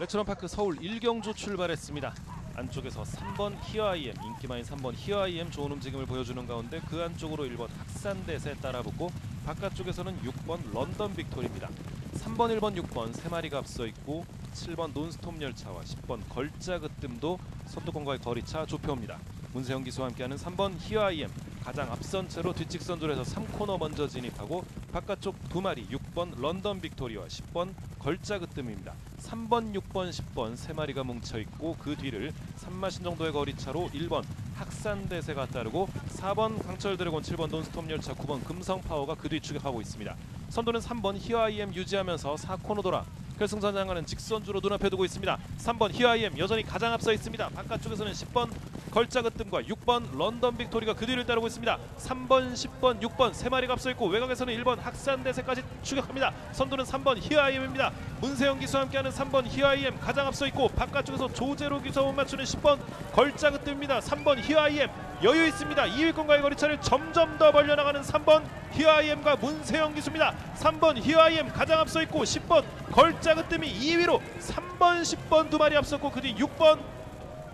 레츠런파크 서울 1경주 출발했습니다. 안쪽에서 3번 히어아이엠, 인기마인 3번 히어아이엠 좋은 움직임을 보여주는 가운데 그 안쪽으로 1번 학산대세 따라붙고 바깥쪽에서는 6번 런던 빅토리입니다. 3번, 1번, 6번 세 마리가 앞서 있고 7번 논스톱 열차와 10번 걸자그뜸도 선두권과의 거리차 좁혀옵니다. 문세영 기수와 함께하는 3번 히어아이엠 가장 앞선 채로 뒷직선줄에서 3코너 먼저 진입하고 바깥쪽 두 마리 6번 런던 빅토리와 10번 걸자그뜸입니다. 3번, 6번, 10번 세 마리가 뭉쳐있고 그 뒤를 3마신 정도의 거리차로 1번 학산대세가 따르고 4번 강철 드래곤, 7번 논스톱 열차, 9번 금성파워가 그 뒤 추격하고 있습니다. 선두는 3번 히어아이엠 유지하면서 4코너 돌아 결승선장하는 직선주로 눈앞에 두고 있습니다. 3번 히어아이엠 여전히 가장 앞서 있습니다. 바깥쪽에서는 10번 걸자그뜸과 6번 런던 빅토리가 그 뒤를 따르고 있습니다. 3번, 10번, 6번 세 마리가 앞서 있고 외곽에서는 1번 학산대세까지 추격합니다. 선두는 3번 히어아이엠입니다. 문세영 기수와 함께하는 3번 히어아이엠 가장 앞서 있고 바깥쪽에서 조제로 기수와 못 맞추는 10번 걸자그뜸입니다. 3번 히어아이엠 여유 있습니다. 2위권과의 거리차를 점점 더 벌려나가는 3번 히어아이엠과 문세영 기수입니다. 3번 히어아이엠 가장 앞서 있고 10번 걸자그뜸이 2위로 3번, 10번 두 마리 앞섰고 그 뒤 6번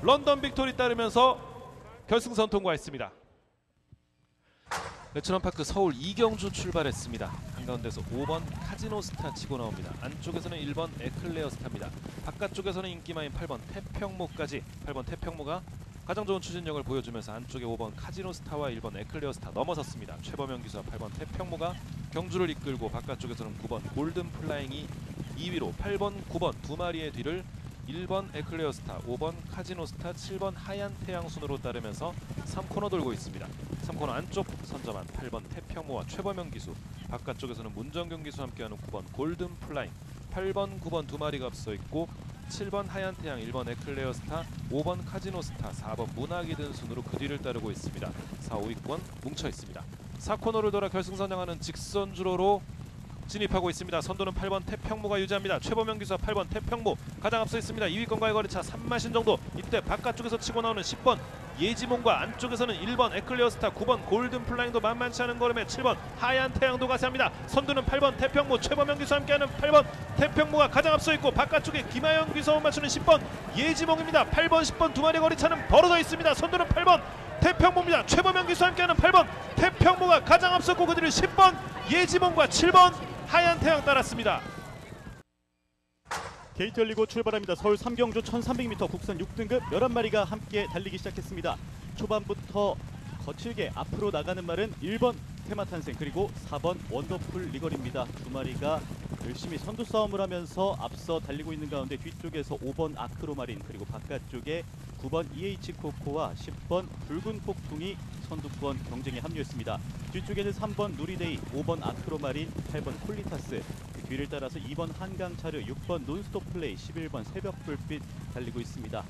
런던 빅토리 따르면서 결승선 통과했습니다. 레츠런파크 서울 2경주 출발했습니다. 한가운데서 5번 카지노스타 치고 나옵니다. 안쪽에서는 1번 에클레어스타입니다. 바깥쪽에서는 인기마인 8번 태평모까지 8번 태평모가 가장 좋은 추진력을 보여주면서 안쪽에 5번 카지노스타와 1번 에클레어스타 넘어섰습니다. 최범영 기수와 8번 태평모가 경주를 이끌고 바깥쪽에서는 9번 골든 플라잉이 2위로 8번, 9번 두 마리의 뒤를 1번 에클레어스타, 5번 카지노스타, 7번 하얀 태양 순으로 따르면서 3코너 돌고 있습니다. 3코너 안쪽 선점한 8번 태평모와 최범영 기수, 바깥쪽에서는 문정경 기수와 함께하는 9번 골든 플라잉, 8번, 9번 두 마리가 앞서 있고 7번 하얀 태양, 1번 에클레어스타, 5번 카지노스타, 4번 문학이 든 순으로 그 뒤를 따르고 있습니다. 4, 5위권 뭉쳐 있습니다. 4코너를 돌아 결승선장하는 직선주로로 진입하고 있습니다. 선두는 8번 태평모가 유지합니다. 최범영 기수와 8번 태평모 가장 앞서 있습니다. 2위권과의 거리차 3마신 정도. 이때 바깥쪽에서 치고 나오는 10번 예지몽과 안쪽에서는 1번 에클레어스타, 9번 골든 플라잉도 만만치 않은 걸음에 7번 하얀 태양도 가세합니다. 선두는 8번 태평모, 최범영 기수와 함께하는 8번 태평모가 가장 앞서 있고 바깥쪽에 김하영 기수와 맞추는 10번 예지몽입니다. 8번, 10번 두 마리 거리차는 벌어져 있습니다. 선두는 8번 태평모입니다. 최범영 기수와 함께하는 8번 태평모가 가장 앞섰고 그들을 10번 예지몽과 7번 하얀 태양 따랐습니다. 게이트 열리고 출발합니다. 서울 3경주 1300m 국산 6등급 11마리가 함께 달리기 시작했습니다. 초반부터 거칠게 앞으로 나가는 말은 1번 테마탄생 그리고 4번 원더풀 리걸입니다. 두 마리가 열심히 선두 싸움을 하면서 앞서 달리고 있는 가운데 뒤쪽에서 5번 아크로마린 그리고 바깥쪽에 9번 EH코코와 10번 붉은 폭풍이 선두권 경쟁에 합류했습니다. 뒤쪽에는 3번 누리데이, 5번 아크로마린, 8번 콜리타스, 그 뒤를 따라서 2번 한강차르, 6번 논스톱 플레이, 11번 새벽불빛 달리고 있습니다.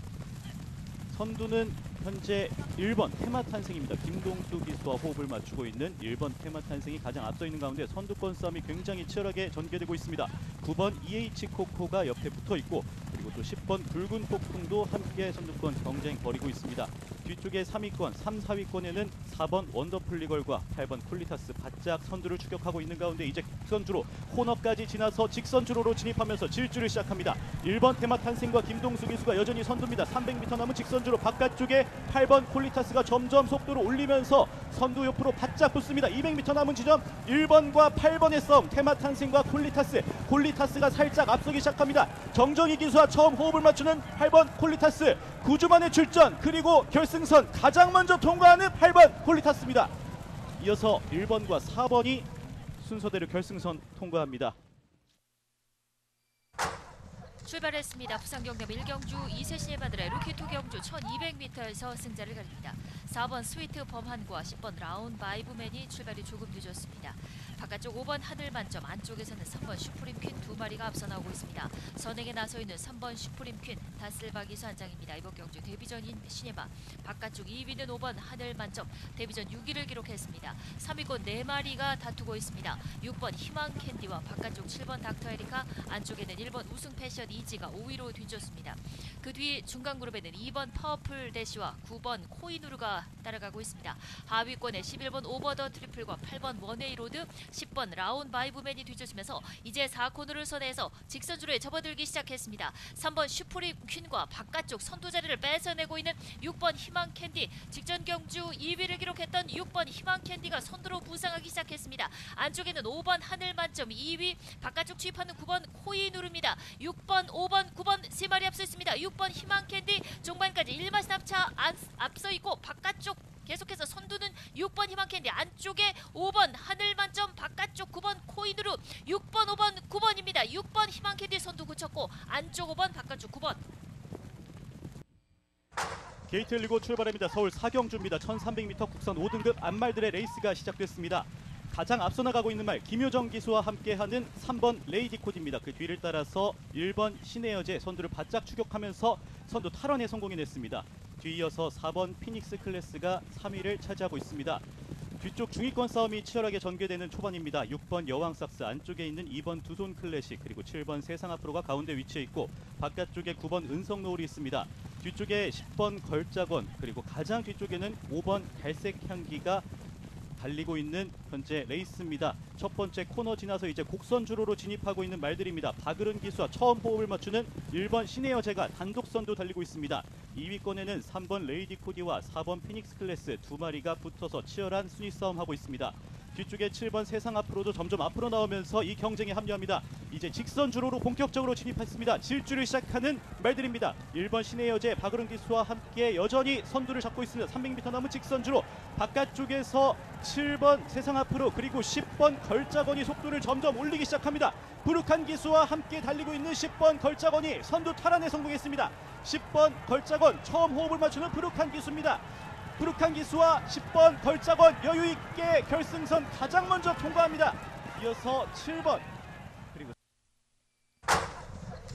선두는 현재 1번 테마탄생입니다. 김동수 기수와 호흡을 맞추고 있는 1번 테마탄생이 가장 앞서 있는 가운데 선두권 싸움이 굉장히 치열하게 전개되고 있습니다. 9번 EH코코가 옆에 붙어있고 그리고 또 10번 붉은 폭풍도 함께 선두권 경쟁 벌이고 있습니다. 뒤쪽에 3위권, 3, 4위권에는 4번 원더풀 리걸과 8번 콜리타스 바짝 선두를 추격하고 있는 가운데 이제 직선주로 코너까지 지나서 직선주로로 진입하면서 질주를 시작합니다. 1번 테마탄생과 김동수 기수가 여전히 선두입니다. 300m 남은 직선주로 바깥쪽에 8번 콜리타스가 점점 속도를 올리면서 선두 옆으로 바짝 붙습니다. 200m 남은 지점 1번과 8번의 싸움, 테마탄생과 콜리타스, 콜리타스가 살짝 앞서기 시작합니다. 정정희 기수와 처음 호흡을 맞추는 8번 콜리타스, 9주 만의 출전 그리고 결승선 가장 먼저 통과하는 8번 콜리타스입니다. 이어서 1번과 4번이 순서대로 결승선 통과합니다. 출발했습니다. 부산경남 1경주 이세신의 바드레 루키2 경주 1200m에서 승자를 가립니다. 4번 스위트 범한과 10번 라운 바이브맨이 출발이 조금 늦었습니다. 바깥쪽 5번 하늘만점, 안쪽에서는 3번 슈프림 퀸 두 마리가 앞서 나오고 있습니다. 선행에 나서 있는 3번 슈프림 퀸 다슬바 기수 한 장입니다. 이번 경주 데뷔전인 시네마. 바깥쪽 2위는 5번 하늘만점, 데뷔전 6위를 기록했습니다. 3위권 4마리가 다투고 있습니다. 6번 희망 캔디와 바깥쪽 7번 닥터 에리카, 안쪽에는 1번 우승 패션 이지가 5위로 뒤쫓습니다. 그 뒤 중간 그룹에는 2번 파워풀 대시와 9번 코이누르가 따라가고 있습니다. 하위권에 11번 오버 더 트리플과 8번 원웨이 로드, 10번 라운 바이브맨이 뒤쫓으면서 이제 4코너를 선회해서 직선주로에 접어들기 시작했습니다. 3번 슈프림 퀸과 바깥쪽 선두 자리를 뺏어내고 있는 6번 희망 캔디, 직전 경주 2위를 기록했던 6번 희망 캔디가 선두로 부상하기 시작했습니다. 안쪽에는 5번 하늘 만점 2위, 바깥쪽 추입하는 9번 코이누르입니다. 6번, 5번, 9번 세 마리 앞서 있습니다. 6번 희망 캔디 종반까지 1마신 앞차 앞서 있고 바깥쪽 계속해서 선두는 6번 희망 캔디, 안쪽에 5번 하늘 만점, 바깥쪽 9번 코이누르, 6번, 5번, 9번입니다. 6번 희망 캔디 선두 굳혔고 안쪽 5번, 바깥쪽 9번. 게이트 열리고 출발합니다. 서울 사경주입니다. 1300m 국선 5등급 안말들의 레이스가 시작됐습니다. 가장 앞서 나가고 있는 말 김효정 기수와 함께하는 3번 레이디 코디입니다. 그 뒤를 따라서 1번 신혜여제 선두를 바짝 추격하면서 선두 탈환에 성공해냈습니다. 뒤이어서 4번 피닉스 클래스가 3위를 차지하고 있습니다. 뒤쪽 중위권 싸움이 치열하게 전개되는 초반입니다. 6번 여왕삭스, 안쪽에 있는 2번 두손 클래식, 그리고 7번 세상 앞으로가 가운데 위치해 있고 바깥쪽에 9번 은성노을이 있습니다. 뒤쪽에 10번 걸작원, 그리고 가장 뒤쪽에는 5번 갈색 향기가 달리고 있는 현재 레이스입니다. 첫 번째 코너 지나서 이제 곡선 주로로 진입하고 있는 말들입니다. 박으른 기수와 처음 호흡을 맞추는 1번 신혜여제가 단독 선두 달리고 있습니다. 2위권에는 3번 레이디 코디와 4번 피닉스 클래스 두 마리가 붙어서 치열한 순위 싸움하고 있습니다. 뒤쪽에 7번 세상 앞으로도 점점 앞으로 나오면서 이 경쟁에 합류합니다. 이제 직선 주로로 본격적으로 진입했습니다. 질주를 시작하는 말들입니다. 1번 신혜여제 박으른 기수와 함께 여전히 선두를 잡고 있습니다. 300m 남은 직선 주로 바깥쪽에서 7번 세상 앞으로 그리고 10번 걸작원이 속도를 점점 올리기 시작합니다. 부룩한 기수와 함께 달리고 있는 10번 걸작원이 선두 탈환에 성공했습니다. 10번 걸작원 처음 호흡을 맞추는 부룩한 기수입니다. 부룩한 기수와 10번 걸작원 여유있게 결승선 가장 먼저 통과합니다. 이어서 7번 그리고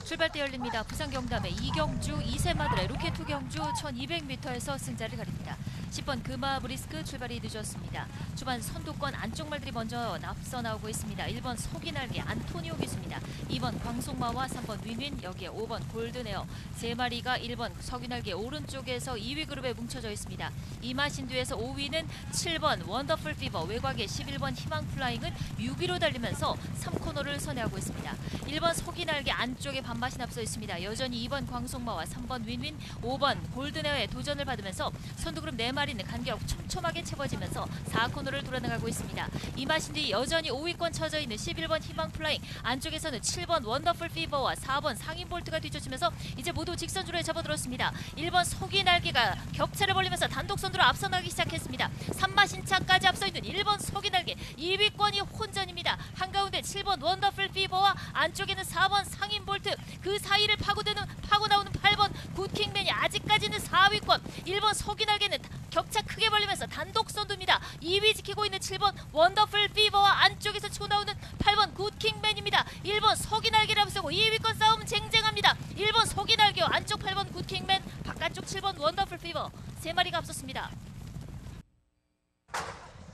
출발대 열립니다. 부산 경남의 이경주, 이세마들의 로켓 경주 1200m에서 승자를 가립니다. 10번 금화 브리스크 출발이 늦었습니다. 초반 선두권 안쪽 말들이 먼저 앞서 나오고 있습니다. 1번 속이날개 안토니오 기수입니다. 2번 광송마와 3번 윈윈, 여기에 5번 골든에어 세 마리가 1번 석유날개 오른쪽에서 2위 그룹에 뭉쳐져 있습니다. 이마신두에서 5위는 7번 원더풀 피버, 외곽의 11번 희망 플라잉은 6위로 달리면서 3코너를 선회하고 있습니다. 1번 속이날개 안쪽에 반맛이 앞서 있습니다. 여전히 2번 광송마와 3번 윈윈, 5번 골든에어의 도전을 받으면서 선두그룹 4마리는 간격 촘촘하게 채워지면서 4코너를 돌아나가고 있습니다. 이마신디 여전히 5위권 쳐져 있는 11번 희망 플라잉, 안쪽에서는 7번 원더풀 피버와 4번 상인 볼트가 뒤쫓으면서 이제 모두 직선주로에 접어들었습니다. 1번 속이날개가 격차를 벌리면서 단독 선두로 앞서 나가기 시작했습니다. 3마신차까지 앞서 있는 1번 속이날개 2위권이 혼전입니다. 한가운데 7번 원더풀 피버와 안쪽에는 4번 상인 볼트, 그 사이를 파고 나오는 8번 굿킹맨이 아직까지는 4위권, 1번 속이날개는 격차 크게 벌리면서 단독 선두입니다. 2위 지키고 있는 7번 원더풀 피버와 안쪽에서 치고 나오는 8번 굿킹맨입니다. 1번 속이날개를 앞서고 2위권 싸움 쟁쟁합니다. 1번 속이날개와 안쪽 8번 굿킹맨, 바깥쪽 7번 원더풀 피버 세 마리가 앞섰습니다.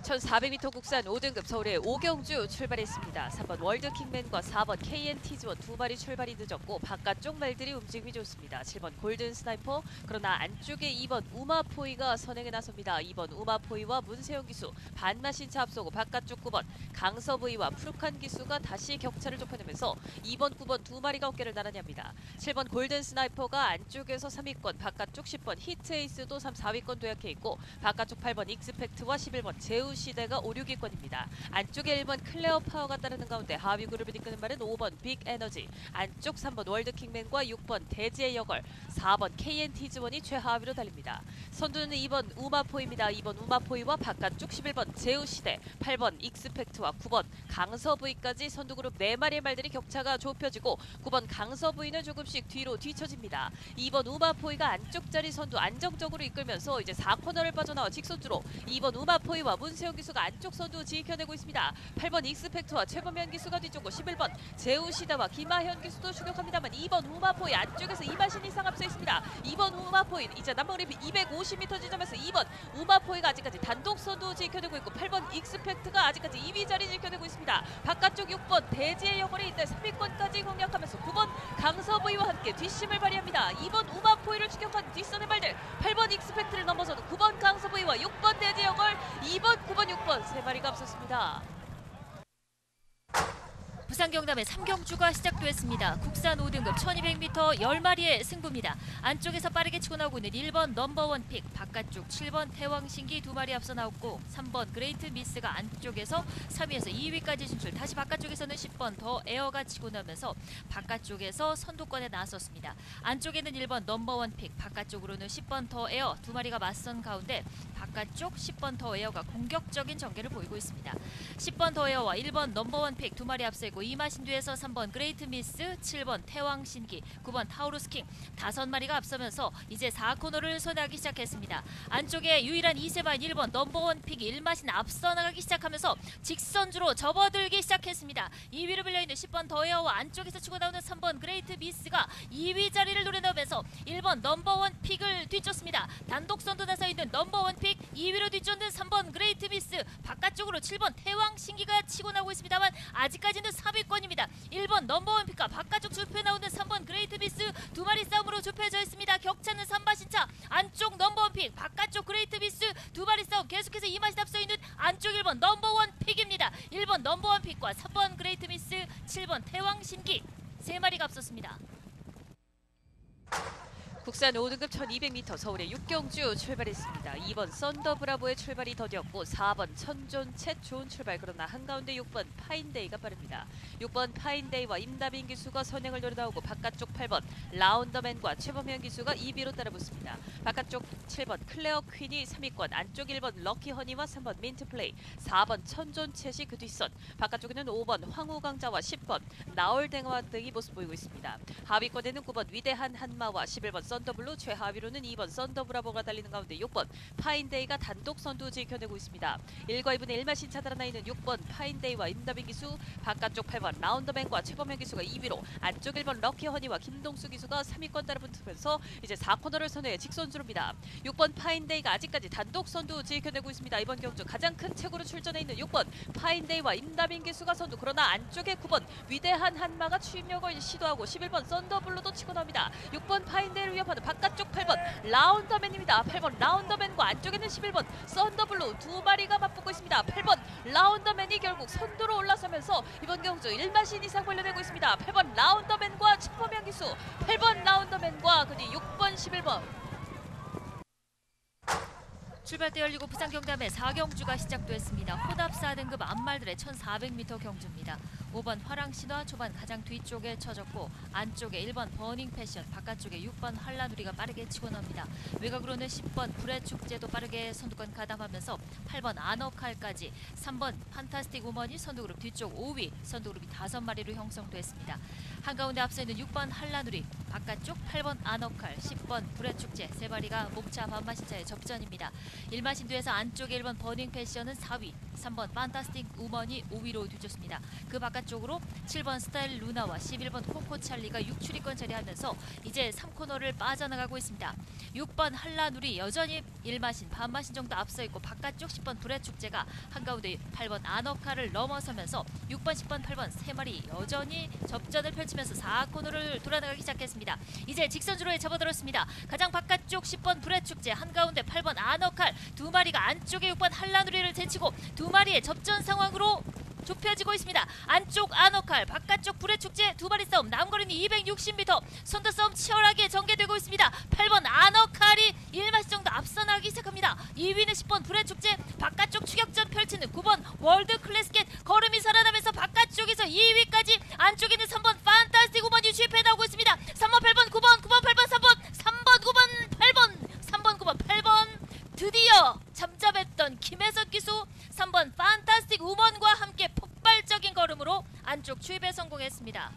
1400m 국산 5등급 서울의 오경주 출발했습니다. 3번 월드킹맨과 4번 KNT즈원 두 마리 출발이 늦었고 바깥쪽 말들이 움직임이 좋습니다. 7번 골든 스나이퍼, 그러나 안쪽에 2번 우마포이가 선행에 나섭니다. 2번 우마포이와 문세영 기수 반마신차 앞서고 바깥쪽 9번 강서부이와 푸룩한 기수가 다시 격차를 좁혀내면서 2번, 9번 두 마리가 어깨를 나란히 합니다. 7번 골든 스나이퍼가 안쪽에서 3위권, 바깥쪽 10번 히트에이스도 3, 4위권 도약해 있고 바깥쪽 8번 익스펙트와 11번 제우 시대가 5, 6위권입니다. 안쪽에 1번 클레어 파워가 따르는 가운데 하위 그룹을 이끄는 말은 5번 빅 에너지, 안쪽 3번 월드킹맨과 6번 대지의 여걸, 4번 KNT즈원이 최하위로 달립니다. 선두는 2번 우마포입니다. 2번 우마포이와 바깥쪽 11번 제우 시대, 8번 익스펙트와 9번 강서부이까지 선두 그룹 4마리의 말들이 격차가 좁혀지고 9번 강서부이는 조금씩 뒤로 뒤처집니다. 2번 우마포이가 안쪽 자리 선두 안정적으로 이끌면서 이제 4코너를 빠져나와 직선주로 2번 우마포이와 문세영 박혜영 기수가 안쪽 선두 지켜내고 있습니다. 8번 익스펙트와 최범현 기수가 뒤쪽고 11번 제우시다와 김하현 기수도 추격합니다만 2번 우마포이 안쪽에서 이마신이 앞서 있습니다. 2번 우마포이 이제 남방그립 250m 지점에서 2번 우마포이가 아직까지 단독 선두 지켜내고 있고 8번 익스펙트가 아직까지 2위 자리 지켜내고 있습니다. 바깥쪽 6번 대지의 영월이 이때 3위권까지 공략하면서 9번 강서부이와 함께 뒷심을 발휘합니다. 2번 우마포이를 추격한 뒷선의 말들 8번 익스펙트를 넘어서도 9번 강서부이와 6번 대지의 영월 2번 9번 6번 세 마리가 앞섰습니다. 부산 경남의 3경주가 시작됐습니다. 국산 5등급 1200m 10마리의 승부입니다. 안쪽에서 빠르게 치고 나오고 있는 1번 넘버원 픽, 바깥쪽 7번 태왕신기 2마리 앞서 나왔고 3번 그레이트 미스가 안쪽에서 3위에서 2위까지 진출. 다시 바깥쪽에서는 10번 더 에어가 치고 나면서 바깥쪽에서 선두권에 나섰습니다. 안쪽에는 1번 넘버원 픽, 바깥쪽으로는 10번 더 에어 2마리가 맞선 가운데 바깥쪽 10번 더 에어가 공격적인 전개를 보이고 있습니다. 10번 더 에어와 1번 넘버원 픽 2마리 앞서 있고 이마신 뒤에서 3번 그레이트 미스, 7번 태왕신기, 9번 타우루스킹 5마리가 앞서면서 이제 4코너를 손해하기 시작했습니다. 안쪽에 유일한 이세바인 1번 넘버원 픽이 일마신 앞서 나가기 시작하면서 직선주로 접어들기 시작했습니다. 2위로 불려있는 10번 더에어와 안쪽에서 치고 나오는 3번 그레이트 미스가 2위 자리를 노려나오면서 1번 넘버원 픽을 뒤쫓습니다. 단독 선두 나서 있는 넘버원 픽 2위로 뒤쫓는 3번 그레이트 미스, 바깥쪽으로 7번 태왕신기가 치고 나오고 있습니다만 아직까지는 4위권입니다. 1번 넘버원 픽과 바깥쪽 좁혀 나오는 3번 그레이트 미스 2마리 싸움으로 좁혀져 있습니다. 격차는 3마신차. 안쪽 넘버원 픽, 바깥쪽 그레이트 미스 2마리 싸움 계속해서 이마신 앞서 있는 안쪽 1번 넘버원 픽입니다. 1번 넘버원 픽과 3번 그레이트 미스, 7번 태왕신기 3마리가 앞섰습니다. 국산 5등급 1200m 서울의 6경주 출발했습니다. 2번 썬더브라보의 출발이 더디었고 4번 천존챗 좋은 출발, 그러나 한가운데 6번 파인데이가 빠릅니다. 6번 파인데이와 임다빈 기수가 선행을 노려나오고 바깥쪽 8번 라운더맨과 최범현 기수가 2위로 따라붙습니다. 바깥쪽 7번 클레어 퀸이 3위권, 안쪽 1번 럭키허니와 3번 민트플레이, 4번 천존챗이 그 뒷선, 바깥쪽에는 5번 황우강자와 10번 나올댕화 등이 모습 보이고 있습니다. 하위권에는 9번 위대한 한마와 11번 썬더블루, 최하위로는 2번 썬더브라보가 달리는 가운데 6번 파인데이가 단독 선두 지켜내고 있습니다. 1과 2분의 1마신 차 달아나 있는 6번 파인데이와 임다빈 기수, 바깥쪽 8번 라운더맨과 최범현 기수가 2위로, 안쪽 1번 럭키허니와 김동수 기수가 3위권 따라붙으면서 이제 4코너를 선회해 직선주로입니다. 6번 파인데이가 아직까지 단독 선두 지켜내고 있습니다. 이번 경주 가장 큰 책으로 출전해 있는 6번 파인데이와 임다빈 기수가 선두, 그러나 안쪽에 9번 위대한 한마가 추임력을 시도하고 11번 썬더블루도 치고 나옵니다. 6번 파인데이를 위협하는 바깥쪽 8번 라운더맨입니다. 8번 라운더맨과 안쪽에는 11번 썬더블루 2마리가 맞붙고 있습니다. 8번 라운더맨이 결국 선두로 올라서면서 이번 경주 1마신 이상 벌려내고 있습니다. 8번 라운더맨과 최범현 기수, 8번 라운더맨과 그뒤 6번 11번. 출발대 열리고 부산 경남의 4경주가 시작됐습니다. 호답 4등급 암말들의 1400m 경주입니다. 5번 화랑신화 초반 가장 뒤쪽에 쳐졌고 안쪽에 1번 버닝 패션, 바깥쪽에 6번 한라누리가 빠르게 치고 나옵니다. 외곽으로는 10번 불의 축제도 빠르게 선두권 가담하면서 8번 아너칼까지 3번 판타스틱 우먼이 선두그룹 뒤쪽 5위, 선두그룹이 5마리로 형성됐습니다. 한가운데 앞서 있는 6번 한라누리, 바깥쪽 8번 아너칼, 10번 불의 축제 3마리가 목차 반마신차의 접전입니다. 1마신 뒤에서 안쪽에 1번 버닝 패션은 4위, 3번 판타스틱 우먼이 5위로 뒤쫓습니다. 그 바깥쪽으로 7번 스타일 루나와 11번 코코찰리가 6출위권 자리하면서 이제 3코너를 빠져나가고 있습니다. 6번 한라누리 여전히 1마신, 반마신 정도 앞서 있고 바깥쪽 10번 불의 축제가 한가운데 8번 아너카를 넘어서면서 6번, 10번, 8번 3마리 여전히 접전을 펼치면서 4코너를 돌아나가기 시작했습니다. 이제 직선주로에 접어들었습니다. 가장 바깥쪽 10번 불의 축제, 한가운데 8번 아너칼 2마리가 안쪽에 6번 한라누리를 제치고 2마리의 접전 상황으로 좁혀지고 있습니다. 안쪽 아너칼, 바깥쪽 불의 축제 2마리 싸움, 남거리는 260m, 선두 싸움 치열하게 전개되고 있습니다. 8번 아너칼이 1마시 정도 앞서 나가기 시작합니다. 2위는 10번 불의 축제, 바깥쪽 추격전 펼치는 9번 월드 클래스켓, 걸음이 살아나면서 바깥쪽에서 2위까지, 안쪽에는 3번 판타스틱 우먼이 주입해 나오고 있습니다. 3번 8번 9번 9번 8번 3번 9번 8번 3번 9번 8번 드디어 잠잠했던 김혜선 기수 3번 판타스틱 우먼과 함께 폭발적인 걸음으로 안쪽 추입에 성공했습니다.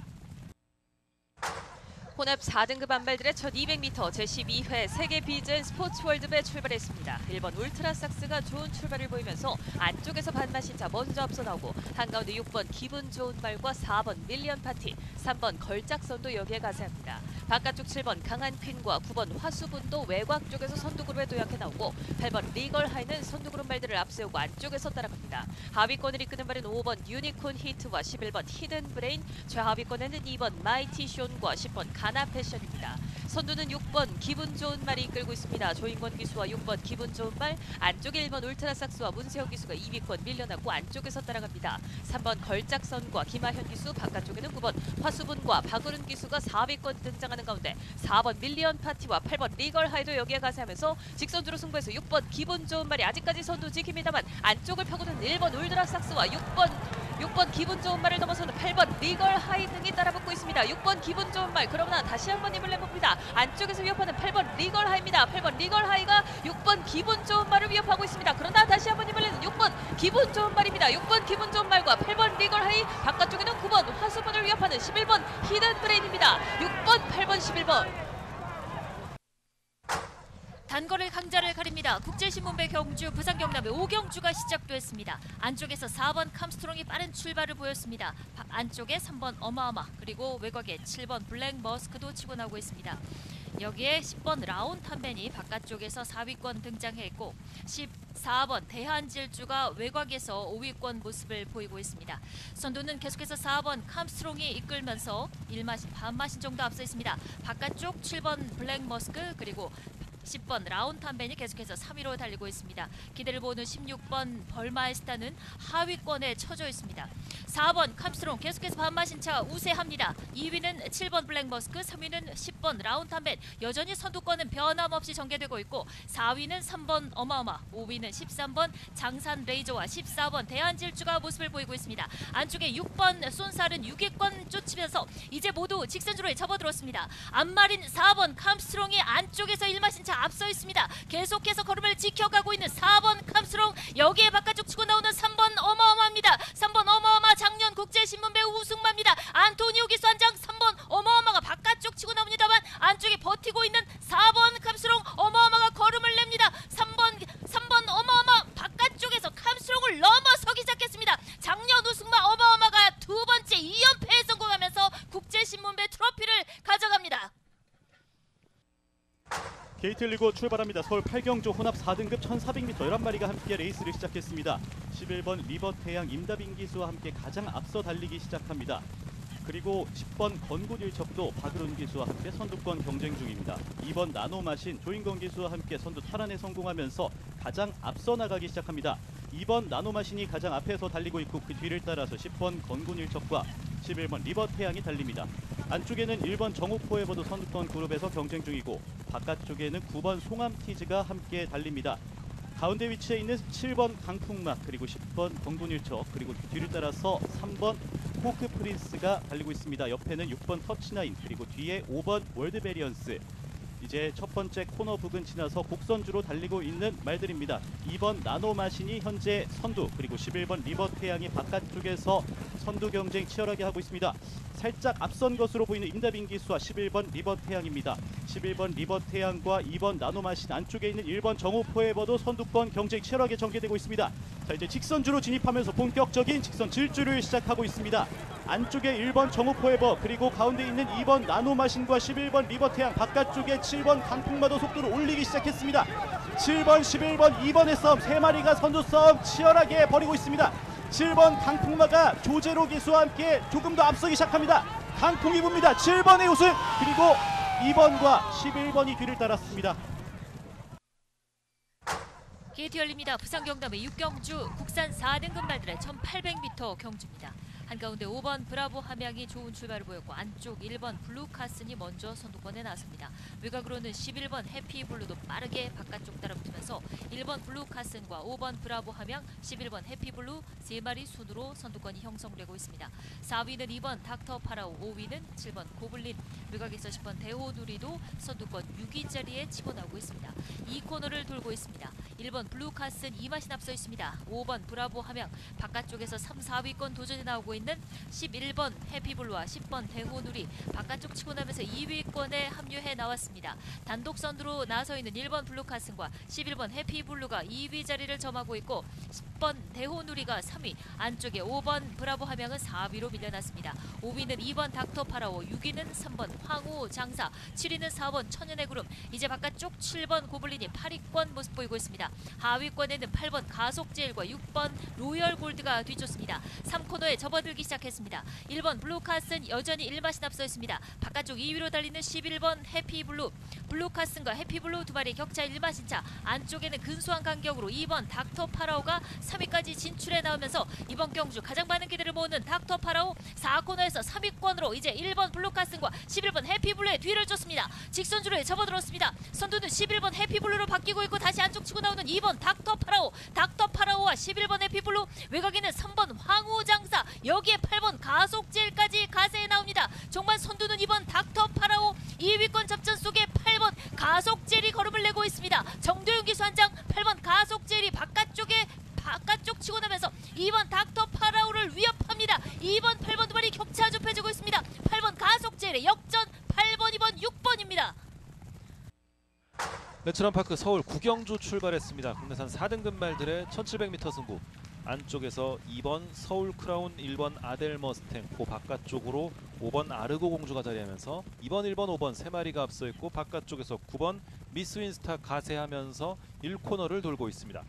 혼합 4등급 안발들의 첫 200m 제12회 세계 비전 스포츠 월드배 출발했습니다. 1번 울트라삭스가 좋은 출발을 보이면서 안쪽에서 반마신차 먼저 앞서 나오고 한가운데 6번 기분 좋은 말과 4번 밀리언 파티, 3번 걸작선도 여기에 가세합니다. 바깥쪽 7번 강한 퀸과 9번 화수분도 외곽 쪽에서 선두그룹에 도약해 나오고 8번 리걸 하이는 선두그룹 말들을 앞세우고 안쪽에서 따라갑니다. 하위권을 이끄는 말은 5번 유니콘 히트와 11번 히든 브레인, 최하위권에는 2번 마이티 쇼과 10번 가나 패션입니다. 선두는 6번 기분 좋은 말이 이끌고 있습니다. 조인권 기수와 6번 기분 좋은 말, 안쪽에 1번 울트라삭스와 문세혁 기수가 2위권 밀려나고 안쪽에서 따라갑니다. 3번 걸작선과 김하현 기수, 바깥쪽에는 9번 화수분과 박으른 기수가 4위권 등장하는 가운데 4번 밀리언 파티와 8번 리걸 하이도 여기에 가세하면서 직선주로 승부해서 6번 기분 좋은 말이 아직까지 선두 지킵니다만 안쪽을 펴고는 1번 울트라삭스와 6번 기분 좋은 말을 넘어서는 8번 리걸 하이 등이 따라붙고 있습니다. 6번 기분 좋은 말, 그러나 다시 한번 힘을 내봅니다. 안쪽에서 위협하는 8번 리걸 하이입니다. 8번 리걸 하이가 6번 기분 좋은 말을 위협하고 있습니다. 그러나 다시 한번 힘을 내는 6번 기분 좋은 말입니다. 6번 기분 좋은 말과 8번 리걸 하이, 바깥쪽에는 9번 화수분을 위협하는 11번 히든 브레인입니다. 6번, 8번, 11번. 단거리 강자를 가립니다. 국제신문배 경주 부산 경남의 5경주가 시작됐습니다. 안쪽에서 4번 캄스트롱이 빠른 출발을 보였습니다. 안쪽에 3번 어마어마, 그리고 외곽에 7번 블랙 머스크도 치고 나오고 있습니다. 여기에 10번 라운 탐벤이 바깥쪽에서 4위권 등장했고 14번 대한질주가 외곽에서 5위권 모습을 보이고 있습니다. 선두는 계속해서 4번 캄스트롱이 이끌면서 1마신 반마신 정도 앞서 있습니다. 바깥쪽 7번 블랙 머스크, 그리고 10번 라운 탐벤이 계속해서 3위로 달리고 있습니다. 기대를 보는 16번 벌마에스타는 하위권에 처져 있습니다. 4번 캄스트롱 계속해서 반마신차 우세합니다. 2위는 7번 블랙머스크, 3위는 10번 라운 탐벤. 여전히 선두권은 변함없이 전개되고 있고 4위는 3번 어마어마, 5위는 13번 장산 레이저와 14번 대한질주가 모습을 보이고 있습니다. 안쪽에 6번 쏜살은 6위권 쫓으면서 이제 모두 직선주로에 접어들었습니다. 앞마린 4번 캄스트롱이 안쪽에서 1마신차 앞서 있습니다. 계속해서 걸음을 지켜가고 있는 4번 캄스트롱, 여기에 바깥쪽 치고 나오는 3번 어마어마입니다. 3번 어마어마 작년 국제신문배 우승마입니다. 안토니오 기수 한장 3번 어마어마가 바깥쪽 치고 나옵니다만 안쪽에 버티고 있는 4번 캄스트롱 어마어마가 걸음을 냅니다. 3번 어마어마 바깥쪽에서 캄스트롱을 넘어서기 시작했습니다. 작년 우승마 어마어마가 두 번째 2연패에 성공하면서 국제신문배 트로피를 가져갑니다. 게이트 열리고 출발합니다. 서울 8경주 혼합 4등급 1400m 11마리가 함께 레이스를 시작했습니다. 11번 리버태양 임다빈 기수와 함께 가장 앞서 달리기 시작합니다. 그리고 10번 건군일첩도 박으론 기수와 함께 선두권 경쟁 중입니다. 2번 나노마신 조인건 기수와 함께 선두 탈환에 성공하면서 가장 앞서 나가기 시작합니다. 2번 나노마신이 가장 앞에서 달리고 있고 그 뒤를 따라서 10번 건군일첩과 11번 리버태양이 달립니다. 안쪽에는 1번 정우포에버도 선두권 그룹에서 경쟁 중이고 바깥쪽에는 9번 송암티즈가 함께 달립니다. 가운데 위치해 있는 7번 강풍막, 그리고 10번 건군일척, 그리고 뒤를 따라서 3번 포크 프린스가 달리고 있습니다. 옆에는 6번 터치나인, 그리고 뒤에 5번 월드베리언스. 이제 첫 번째 코너 부근 지나서 곡선주로 달리고 있는 말들입니다. 2번 나노마신이 현재 선두, 그리고 11번 리버태양이 바깥쪽에서 선두 경쟁 치열하게 하고 있습니다. 살짝 앞선 것으로 보이는 임다빈 기수와 11번 리버태양입니다. 11번 리버태양과 2번 나노마신, 안쪽에 있는 1번 정오포에버도 선두권 경쟁 치열하게 전개되고 있습니다. 자, 이제 직선주로 진입하면서 본격적인 직선 질주를 시작하고 있습니다. 안쪽에 1번 정오포에버, 그리고 가운데 있는 2번 나노마신과 11번 리버태양, 바깥쪽에 7번 강풍마도 속도를 올리기 시작했습니다. 7번, 11번, 2번의 싸움, 3마리가 선두 싸움 치열하게 벌이고 있습니다. 7번 강풍마가 조제로 기수와 함께 조금 더 앞서기 시작합니다. 강풍이 붑니다. 7번의 우승, 그리고 2번과 11번이 뒤를 따랐습니다. 게이트 열립니다. 부산 경남의 6경주 국산 4등급 말들의 1800m 경주입니다. 한가운데 5번 브라보 함양이 좋은 출발을 보였고 안쪽 1번 블루카슨이 먼저 선두권에 나섭니다. 외곽으로는 11번 해피블루도 빠르게 바깥쪽 따라붙으면서 1번 블루카슨과 5번 브라보 함양, 11번 해피블루 3마리 순으로 선두권이 형성되고 있습니다. 4위는 2번 닥터 파라오, 5위는 7번 고블린, 외곽에서 10번 대호누리도 선두권 6위 자리에 치고 나오고 있습니다. 2코너를 돌고 있습니다. 1번 블루카슨 이마신 앞서 있습니다. 5번 브라보 함양 바깥쪽에서 3, 4위권 도전에 나오고 있는 11번 해피블루와 10번 대호누리 바깥쪽 치고 나면서 2위권에 합류해 나왔습니다. 단독 선두로 나서 있는 1번 블루카슨과 11번 해피블루가 2위 자리를 점하고 있고 10번 대호누리가 3위, 안쪽에 5번 브라보 함양은 4위로 밀려났습니다. 5위는 2번 닥터 파라오, 6위는 3번 황후 장사, 7위는 4번 천연의 구름, 이제 바깥쪽 7번 고블린이 8위권 모습 보이고 있습니다. 하위권에는 8번 가속제일과 6번 로열 골드가 뒤쫓습니다. 3코너에 접어들기 시작했습니다. 1번 블루카슨 여전히 1마신 앞서 있습니다. 바깥쪽 2위로 달리는 11번 해피블루, 블루카슨과 해피블루 두 마리 격차 1마신 차, 안쪽에는 근소한 간격으로 2번 닥터 파라오가 3위까지 진출해 나오면서 이번 경주 가장 많은 기대를 모으는 닥터 파라오 4코너에서 3위권으로 이제 1번 블루카슨과 11번 해피블루의 뒤를 쫓습니다. 직선주로에 접어들었습니다. 선두는 11번 해피블루로 바뀌고 있고 다시 안쪽 치고 나오는 2번 닥터 파라오, 닥터 파라오와 11번 해피블루, 외곽에는 3번 황후장사, 여기에 8번 가속제일까지 가세해 나옵니다. 종반 선두는 2번 닥터 파라오, 2위권 접전 속에 8번 가속제일이 걸음을 내고 있습니다. 정도윤 기수 한 장, 8번 가속제일이 바깥쪽 치고 나면서 2번 닥터 파라오를 위협합니다. 2번, 8번 두 마리 격차 좁혀지고 있습니다. 8번 가속제일의 역전 8번, 2번, 6번입니다. 내처럼파크 서울 구경주 출발했습니다. 국내산 4등급 말들의 1700m 승부. 안쪽에서 2번 서울 크라운, 1번 아델 머스탱, 그 바깥쪽으로 5번 아르고 공주가 자리하면서 2번, 1번, 5번 세 마리가 앞서 있고 바깥쪽에서 9번 미스 윈스타 가세하면서 1코너를 돌고 있습니다.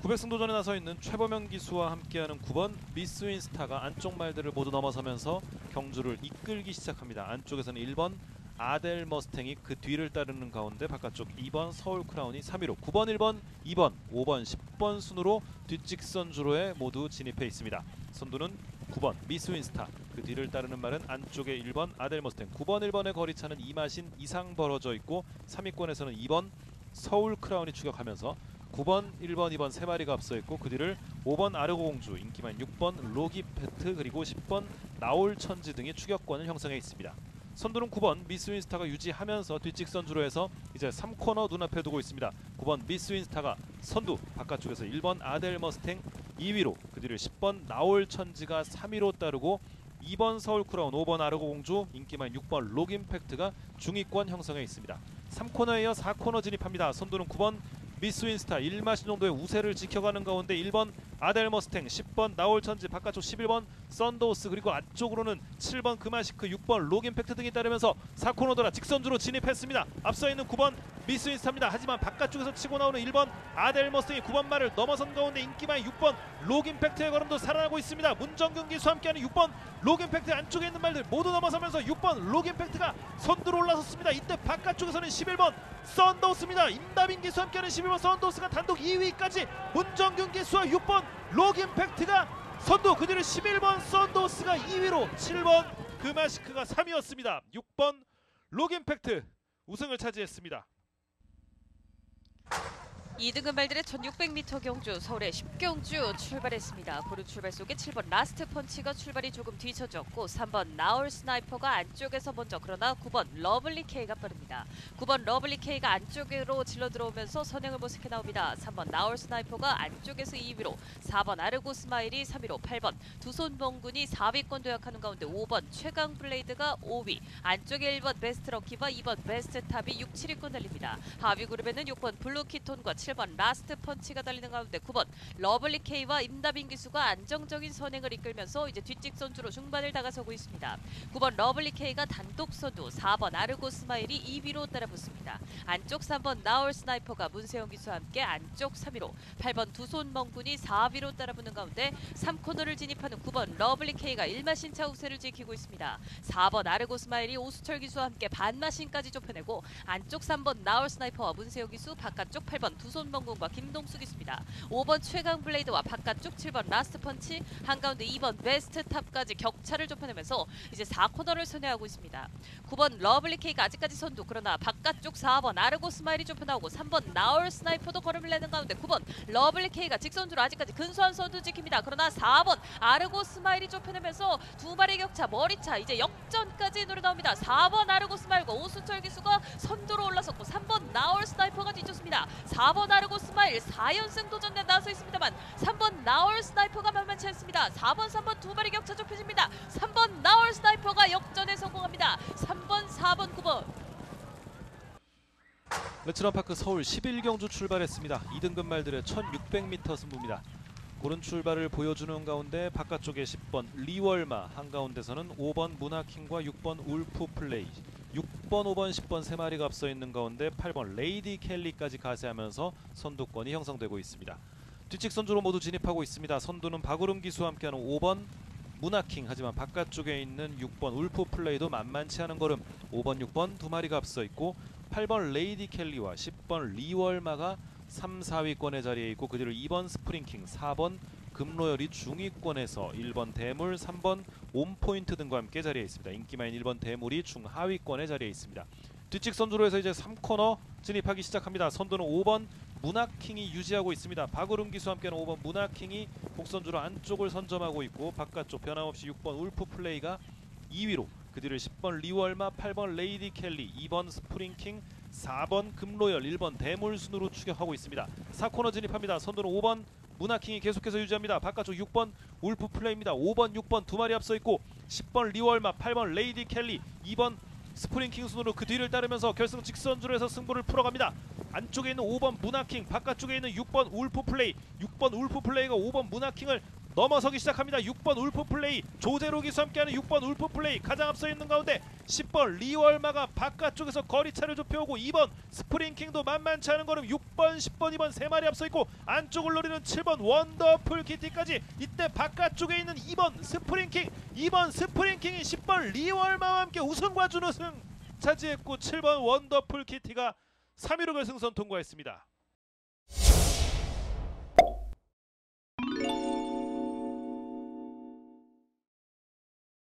900승 도전에 나서 있는 최범영 기수와 함께하는 9번 미스 윈스타가 안쪽 말들을 모두 넘어서면서 경주를 이끌기 시작합니다. 안쪽에서는 1번 아델 머스탱이 그 뒤를 따르는 가운데 바깥쪽 2번 서울 크라운이 3위로 9번, 1번, 2번, 5번, 10번 순으로 뒷직선 주로에 모두 진입해 있습니다. 선두는 9번 미스 윈스타, 그 뒤를 따르는 말은 안쪽에 1번 아델 머스탱, 9번, 1번의 거리차는 2마신 이상 벌어져 있고 3위권에서는 2번 서울 크라운이 추격하면서 9번, 1번, 2번 세 마리가 앞서 있고 그 뒤를 5번 아르고 공주, 인기만 6번 로기페트, 그리고 10번 나올 천지 등이 추격권을 형성해 있습니다. 선두는 9번 미스 윈스타가 유지하면서 뒷직선 주로해서 이제 3코너 눈앞에 두고 있습니다. 9번 미스 윈스타가 선두, 바깥쪽에서 1번 아델 머스탱 2위로, 그 뒤를 10번 나올 천지가 3위로 따르고 2번 서울 크라운, 5번 아르고 공주, 인기만 6번 록임팩트가 중위권 형성해 있습니다. 3코너에 이어 4코너 진입합니다. 선두는 9번 미스 윈스타 1마신 정도의 우세를 지켜가는 가운데 1번 아델 머스탱, 10번 나올 천지, 바깥쪽 11번 썬도스, 그리고 안쪽으로는 7번 그마시크, 6번 록임팩트 등이 따르면서 4코너 돌아 직선주로 진입했습니다. 앞서 있는 9번 미스 윈스타입니다. 하지만 바깥쪽에서 치고 나오는 1번 아델 머스탱이 9번 말을 넘어선 가운데 인기만이 6번 록임팩트의 걸음도 살아나고 있습니다. 문정균 기수와 함께하는 6번 록임팩트, 안쪽에 있는 말들 모두 넘어서면서 6번 록임팩트가 선두로 올라섰습니다. 이때 바깥쪽에서는 11번 썬도스입니다. 임다빈 기수와 함께하는 11번 썬도스가 단독 2위까지, 문정균 기수와 6번 록임팩트가 선두, 그 뒤를 11번 썬도스가 2위로 7번 그마시크가 3위였습니다. 6번 록임팩트 우승을 차지했습니다. 2등급 말들의 1600m 경주 서울의 10경주 출발했습니다. 고른 출발 속에 7번 라스트 펀치가 출발이 조금 뒤쳐졌고 3번 나올 스나이퍼가 안쪽에서 먼저, 그러나 9번 러블리 K가 빠릅니다. 9번 러블리 K가 안쪽으로 질러 들어오면서 선행을 모색해 나옵니다. 3번 나올 스나이퍼가 안쪽에서 2위로, 4번 아르고 스마일이 3위로, 8번 두손 멍군이 4위권 도약하는 가운데 5번 최강 블레이드가 5위, 안쪽에 1번 베스트 럭키와 2번 베스트 탑이 6, 7위권 달립니다. 하위 그룹에는 6번 블루키톤과 7번 라스트 펀치가 달리는 가운데 9번 러블리 K와 임다빈 기수가 안정적인 선행을 이끌면서 이제 뒷직선주로 중반을 다가서고 있습니다. 9번 러블리 K가 단독 선두, 4번 아르고 스마일이 2위로 따라붙습니다. 안쪽 3번 나올 스나이퍼가 문세영 기수와 함께 안쪽 3위로, 8번 두손 멍군이 4위로 따라붙는 가운데 3코너를 진입하는 9번 러블리 K가 1마신차 우세를 지키고 있습니다. 4번 아르고 스마일이 오수철 기수와 함께 반마신까지 좁혀내고 안쪽 3번 나올 스나이퍼와 문세영 기수, 바깥쪽 8번 두손 김손범군과 김동숙이 있습니다. 5번 최강 블레이드와 바깥쪽 7번 라스트 펀치, 한가운데 2번 베스트 탑까지 격차를 좁혀내면서 이제 4코너를 선회하고 있습니다. 9번 러블리 K가 아직까지 선두, 그러나 바깥쪽 4번 아르고 스마일이 좁혀나오고 3번 나얼 스나이퍼도 걸음을 내는 가운데 9번 러블리 K가 직선주로 아직까지 근소한 선두 지킵니다. 그러나 4번 아르고 스마일이 좁혀내면서 두 마리 격차, 머리차, 이제 역전까지 노려 나옵니다. 4번 아르고 스마일과 오순철 기수가 선두로 올라섰고 3번 나얼 스나이퍼가 뒤쫓습니다. 4번 아르고 스마일 4연승 도전에 나서 있습니다만 3번 나얼 스나이퍼가 만만치 않습니다. 4번, 3번 두 마리 격차 좁혀집니다. 3번 나얼 스나이퍼가 역전에 성공합니다. 3번, 4번, 9번. 레츠런파크 서울 11경주 출발했습니다. 2등급 말들의 1600m 승부입니다. 고른 출발을 보여주는 가운데 바깥쪽에 10번 리월마, 한가운데서는 5번 문하킹과 6번 울프 플레이, 6번, 5번, 10번 세 마리가 앞서 있는 가운데 8번 레이디 켈리까지 가세하면서 선두권이 형성되고 있습니다. 뒤측 선두로 모두 진입하고 있습니다. 선두는 박우름 기수와 함께하는 5번 문하킹, 하지만 바깥쪽에 있는 6번 울프 플레이도 만만치 않은 걸음, 5번, 6번 두 마리가 앞서 있고 8번 레이디 켈리와 10번 리월마가 3, 4위권의 자리에 있고 그 뒤를 2번 스프링킹, 4번 금로열이 중위권에서 1번 대물, 3번 온포인트 등과 함께 자리에 있습니다. 인기마인 1번 대물이 중하위권의 자리에 있습니다. 뒤측 선두로 해서 이제 3코너 진입하기 시작합니다. 선두는 5번 문하킹이 유지하고 있습니다. 박우름 기수와 함께하는 5번 문하킹이 복선주로 안쪽을 선점하고 있고 바깥쪽 변함없이 6번 울프 플레이가 2위로, 그 뒤를 10번 리월마, 8번 레이디 켈리, 2번 스프링킹, 4번 금로열, 1번 대물 순으로 추격하고 있습니다. 4코너 진입합니다. 선두는 5번 문하킹이 계속해서 유지합니다. 바깥쪽 6번 울프 플레이입니다. 5번, 6번 두 마리 앞서 있고 10번 리월마, 8번 레이디 켈리, 2번 스프링킹 순으로 그 뒤를 따르면서 결승 직선주로 해서 승부를 풀어갑니다. 안쪽에 있는 5번 문하킹, 바깥쪽에 있는 6번 울프 플레이, 6번 울프 플레이가 5번 문하킹을 넘어서기 시작합니다. 6번 울프 플레이, 조제로 기수 함께하는 6번 울프 플레이 가장 앞서 있는 가운데 10번 리월마가 바깥쪽에서 거리차를 좁혀오고 2번 스프링킹도 만만치 않은 걸음, 6번, 10번, 2번 세 마리 앞서 있고 안쪽을 노리는 7번 원더풀 키티까지, 이때 바깥쪽에 있는 2번 스프링킹, 2번 스프링킹이 10번 리월마와 함께 우승과 준우승 차지했고 7번 원더풀 키티가 3위로 결승선 통과했습니다.